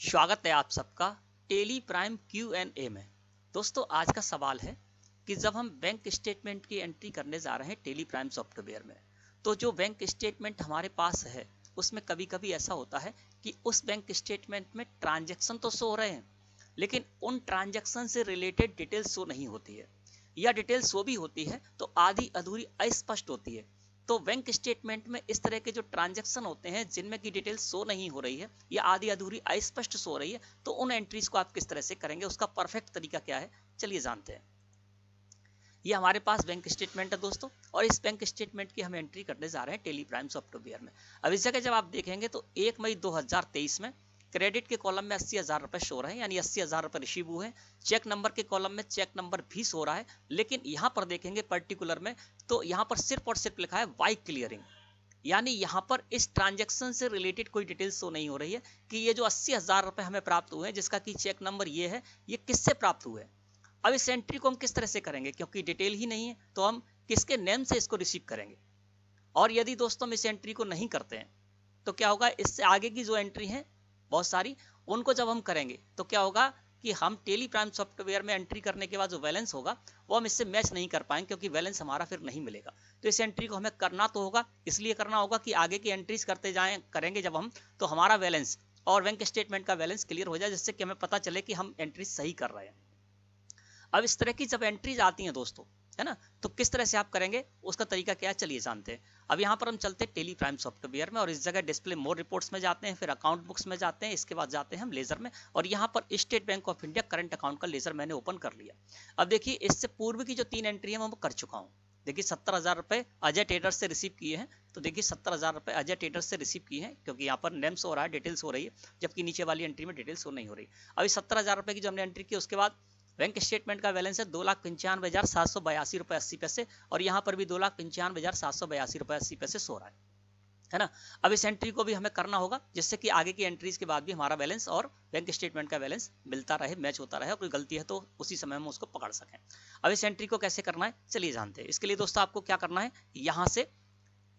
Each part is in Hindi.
स्वागत है आप सबका टेली प्राइम Q&A में। दोस्तों आज का सवाल है कि जब हम बैंक स्टेटमेंट की एंट्री करने जा रहे हैं टेली प्राइम सॉफ्टवेयर में, तो जो बैंक स्टेटमेंट हमारे पास है उसमें कभी कभी ऐसा होता है कि उस बैंक स्टेटमेंट में ट्रांजैक्शन तो शो हो रहे हैं, लेकिन उन ट्रांजैक्शन से रिलेटेड डिटेल शो नहीं होती है, या डिटेल शो भी होती है तो आधी अधूरी अस्पष्ट होती है। तो बैंक स्टेटमेंट में इस तरह के जो ट्रांजैक्शन होते हैं जिनमें की डिटेल शो नहीं हो रही है या आधी अधूरी अस्पष्ट शो हो रही है, तो उन एंट्रीज को आप किस तरह से करेंगे, उसका परफेक्ट तरीका क्या है, चलिए जानते हैं। ये हमारे पास बैंक स्टेटमेंट है दोस्तों, और इस बैंक स्टेटमेंट की हम एंट्री करने जा रहे हैं टेली प्राइम सॉफ्टवेयर में। अब इस जगह जब आप देखेंगे तो 1 मई 2023 में क्रेडिट के कॉलम में 80,000 रुपए शो रहे हैं, यानी 80,000 रुपए रिसीव हुए हैं। चेक नंबर के कॉलम में चेक नंबर भी शो रहा है, लेकिन यहां पर देखेंगे पर्टिकुलर में तो यहां पर सिर्फ और सिर्फ लिखा है वाई क्लियरिंग, यानी यहां पर इस ट्रांजैक्शन से रिलेटेड कोई डिटेल्स शो नहीं हो रही है कि ये जो 80,000 रुपए हमें प्राप्त हुए हैं, जिसका कि चेक नंबर ये है, ये किससे प्राप्त हुए। अब इस एंट्री को हम किस तरह से करेंगे, क्योंकि डिटेल ही नहीं है तो हम किसके नेम से इसको रिसीव करेंगे। और यदि दोस्तों हम इस एंट्री को नहीं करते हैं तो क्या होगा, इससे आगे की जो एंट्री है बहुत सारी, उनको जब हम करेंगे तो क्या होगा कि हम टेली प्राइम सॉफ्टवेयर में एंट्री करने के बाद जो बैलेंस होगा वो हम इससे मैच नहीं कर पाएंगे, क्योंकि बैलेंस हमारा फिर नहीं मिलेगा। तो इस एंट्री को हमें करना तो होगा, इसलिए करना होगा कि आगे की एंट्रीज करते जाएं करेंगे जब हम, तो हमारा बैलेंस और बैंक स्टेटमेंट का बैलेंस क्लियर हो जाए, जिससे कि हमें पता चले कि हम एंट्री सही कर रहे हैं। अब इस तरह की जब एंट्रीज आती हैं दोस्तों, है ना, तो किस तरह से आप करेंगे, उसका तरीका क्या है, चलिए जानते हैं। अब यहाँ पर हम चलते हैं टेली प्राइम सॉफ्टवेयर में, और इस जगह डिस्प्ले मोर रिपोर्ट्स में जाते हैं, फिर अकाउंट बुक्स में जाते हैं, इसके बाद जाते हैं हम लेजर में, और यहाँ पर state bank of India current account का लेजर मैंने ओपन कर लिया। अब देखिए इससे पूर्व की जो 3 एंट्री है मैं कर चुका हूँ। देखिए 70,000 रुपए अजय ट्रेडर्स से रिसीव किए हैं, तो देखिए 70,000 रुपए अजय ट्रेडर्स से रिसीव किए हैं, क्योंकि यहाँ पर नेम्स हो रहा है, डिटेल्स हो रही है, जबकि नीचे वाली एंट्री में डिटेल्स हो नहीं हो रही। अभी 70,000 रुपए की जो हमने एंट्री की, उसके बाद बैंक स्टेटमेंट का बैलेंस है 2,95,782 रुपए 80 पैसे, और यहाँ पर भी 2,95,782 रुपए 80 पैसे सो रहा है ना। अब इस एंट्री को भी हमें करना होगा, जिससे कि आगे की एंट्रीज के बाद भी हमारा बैलेंस और बैंक स्टेटमेंट का बैलेंस मिलता रहे, मैच होता रहे, और कोई गलती है तो उसी समय हम उसको पकड़ सकें। अब इस एंट्री को कैसे करना है चलिए जानते हैं। इसके लिए दोस्तों आपको क्या करना है, यहाँ से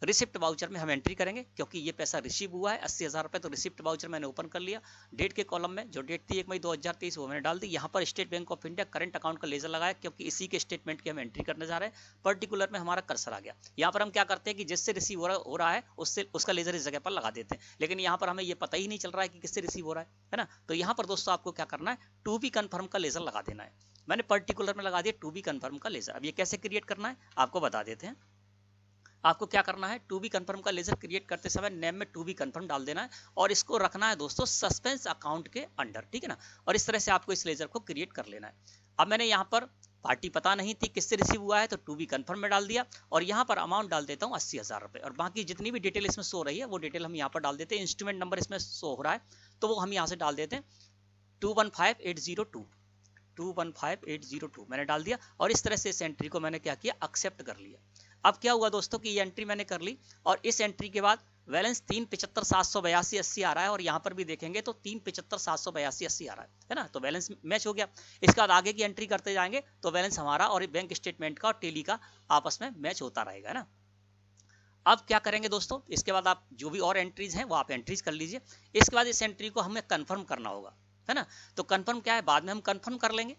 रिसिप्ट वाउचर में हम एंट्री करेंगे, क्योंकि ये पैसा रिसीव हुआ है 80,000 रुपए, तो रिसिप्ट वाउचर मैंने ओपन कर लिया। डेट के कॉलम में जो डेट थी 1 मई 2023 वो मैंने डाल दी। यहाँ पर state bank of India current account का लेजर लगाया, क्योंकि इसी के स्टेटमेंट की हम एंट्री करने जा रहे हैं। पर्टिकुलर में हमारा कर्सर आ गया। यहाँ पर हम क्या करते हैं कि जिससे रिसीव हो रहा है उससे उसका लेजर इस जगह पर लगा देते हैं, लेकिन यहाँ पर हमें ये पता ही नहीं चल रहा है कि किससे रिसीव हो रहा है ना। तो यहाँ पर दोस्तों आपको क्या करना है, टू बी कन्फर्म का लेजर लगा देना है। मैंने पर्टिकुलर में लगा दिया टू बी कन्फर्म का लेजर। अब ये कैसे क्रिएट करना है आपको बता देते हैं। आपको क्या करना है, टू बी कन्फर्म का लेजर क्रिएट करते समय नेम में टू बी कन्फर्म डाल देना है, और इसको रखना है दोस्तों सस्पेंस अकाउंट के अंडर, ठीक है ना। और इस तरह से आपको इस लेजर को क्रिएट कर लेना है। अब मैंने यहाँ पर पार्टी पता नहीं थी किससे रिसीव हुआ है, तो टू बी कन्फर्म में डाल दिया, और यहाँ पर अमाउंट डाल देता हूँ 80,000 रुपए, और बाकी जितनी भी डिटेल इसमें शो रही है वो डिटेल हम यहाँ पर डाल देते हैं। इंस्ट्रूमेंट नंबर इसमें शो हो रहा है तो वो हम यहाँ से डाल देते हैं 215,802 मैंने डाल दिया, और इस तरह से इस एंट्री को मैंने क्या किया, एक्सेप्ट कर लिया। अब क्या हुआ दोस्तों कि ये एंट्री मैंने कर ली, और इस एंट्री के बाद बैलेंस 375,782.80 आ रहा है, और यहाँ पर भी देखेंगे तो 375,782.80 आ रहा है ना, तो बैलेंस मैच हो गया। इसके बाद आगे की एंट्री करते जाएंगे तो बैलेंस हमारा और बैंक स्टेटमेंट का और टेली का आपस में मैच होता रहेगा ना। अब क्या करेंगे दोस्तों, इसके बाद आप जो भी और एंट्रीज हैं वो आप एंट्रीज कर लीजिए। इसके बाद इस एंट्री को हमें कंफर्म करना होगा, है ना। तो कंफर्म क्या है, बाद में हम कंफर्म कर लेंगे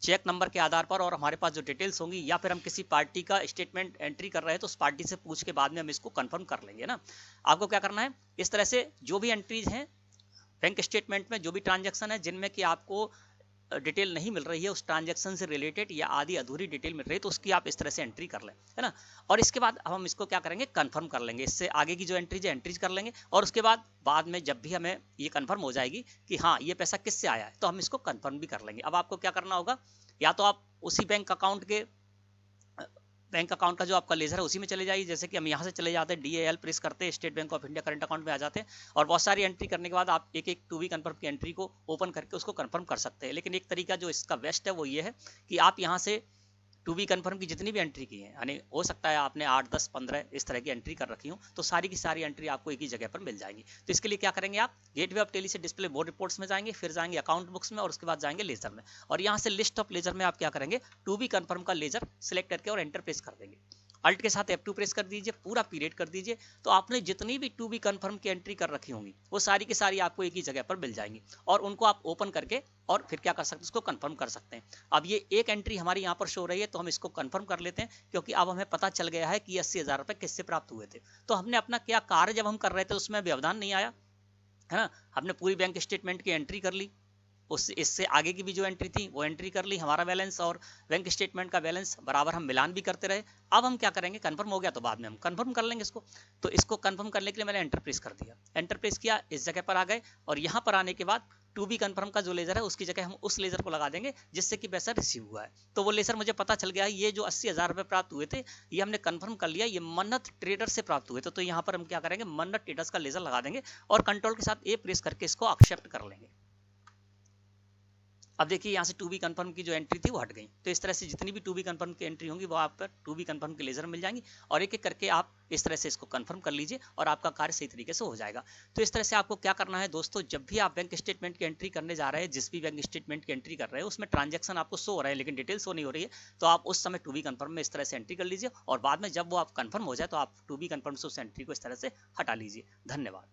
चेक नंबर के आधार पर, और हमारे पास जो डिटेल्स होंगी, या फिर हम किसी पार्टी का स्टेटमेंट एंट्री कर रहे हैं तो उस पार्टी से पूछ के बाद में हम इसको कंफर्म कर लेंगे ना। आपको क्या करना है, इस तरह से जो भी एंट्रीज हैं बैंक स्टेटमेंट में, जो भी ट्रांजैक्शन है जिनमें कि आपको डिटेल नहीं मिल रही है उस ट्रांजैक्शन से रिलेटेड, या आधी अधूरी डिटेल मिल रही है, तो उसकी आप इस तरह से एंट्री कर लें, है ना। और इसके बाद अब हम इसको क्या करेंगे, कंफर्म कर लेंगे। इससे आगे की जो एंट्रीज है एंट्रीज कर लेंगे, और उसके बाद में जब भी हमें ये कंफर्म हो जाएगी कि हाँ ये पैसा किससे आया है, तो हम इसको कंफर्म भी कर लेंगे। अब आपको क्या करना होगा, या तो आप उसी बैंक अकाउंट का जो आपका लेजर है उसी में चले जाइए, जैसे कि हम यहाँ से चले जाते हैं, DAL प्रेस करते हैं, state bank of India current account में आ जाते हैं, और बहुत सारी एंट्री करने के बाद आप एक एक टू बी कन्फर्म की एंट्री को ओपन करके उसको कन्फर्म कर सकते हैं। लेकिन एक तरीका जो इसका बेस्ट है वो ये है कि आप यहाँ से टू बी कन्फर्म की जितनी भी एंट्री की है, यानी हो सकता है आपने 8, 10, 15 इस तरह की एंट्री कर रखी हो, तो सारी की सारी एंट्री आपको एक ही जगह पर मिल जाएंगी। तो इसके लिए क्या करेंगे, आप गेटवे ऑफ टेली से डिस्प्ले बोर्ड रिपोर्ट्स में जाएंगे, फिर जाएंगे अकाउंट बुक्स में, और उसके बाद जाएंगे लेजर में, और यहाँ से लिस्ट ऑफ लेजर में आप क्या करेंगे, टू बी कन्फर्म का लेजर सिलेक्ट करके और एंटर प्रेस कर देंगे। अल्ट के साथ F2 प्रेस कर दीजिए, पूरा पीरियड कर दीजिए, तो आपने जितनी भी टू बी कंफर्म की एंट्री कर रखी होंगी वो सारी की सारी आपको एक ही जगह पर मिल जाएंगी और उनको आप ओपन करके और फिर क्या कर सकते हैं, उसको कंफर्म कर सकते हैं। अब ये एक एंट्री हमारी यहाँ पर शो रही है तो हम इसको कंफर्म कर लेते हैं, क्योंकि अब हमें पता चल गया है कि 80,000 रुपए किससे प्राप्त हुए थे। तो हमने अपना क्या कार्य जब हम कर रहे थे उसमें व्यवधान नहीं आया, है ना। हमने पूरी बैंक स्टेटमेंट की एंट्री कर ली, उस इससे आगे की भी जो एंट्री थी वो एंट्री कर ली, हमारा बैलेंस और बैंक स्टेटमेंट का बैलेंस बराबर हम मिलान भी करते रहे। अब हम क्या करेंगे, कंफर्म हो गया तो बाद में हम कंफर्म कर लेंगे इसको। तो इसको कंफर्म करने के लिए मैंने एंटर प्रेस कर दिया, एंटर प्रेस किया, इस जगह पर आ गए और यहाँ पर आने के बाद टू बी कंफर्म का जो लेजर है उसकी जगह हम उस लेजर को लगा देंगे जिससे कि पैसा रिसीव हुआ है। तो वो लेजर मुझे पता चल गया है, ये जो 80,000 रुपए प्राप्त हुए थे ये हमने कंफर्म कर लिया, ये मन्नत ट्रेडर से प्राप्त हुए थे। तो यहाँ पर हम क्या करेंगे, मन्नत ट्रेडर्स का लेजर लगा देंगे और कंट्रोल के साथ ए प्रेस करके इसको एक्सेप्ट कर लेंगे। अब देखिए यहाँ से टू बी कंफर्म की जो एंट्री थी वो हट गई। तो इस तरह से जितनी भी टू बी कंफर्म की एंट्री होंगी वो आप पर टू बी कंफर्म के लेजर मिल जाएंगी और एक एक करके आप इस तरह से इसको कंफर्म कर लीजिए और आपका कार्य सही तरीके से हो जाएगा। तो इस तरह से आपको क्या करना है दोस्तों, जब भी आप बैंक स्टेटमेंट की एंट्री करने जा रहे हैं, जिस भी बैंक स्टेटमेंट की एंट्री कर रहे हैं उसमें ट्रांजेक्शन आपको शो हो रहा है लेकिन डिटेल शो नहीं हो रही है, तो आप उस समय टू बी कंफर्म में इस तरह से एंट्री कर लीजिए और बाद में जब वो आप कंफर्म हो जाए तो आप टू बी कंफर्म से उस एंट्री को इस तरह से हटा लीजिए। धन्यवाद।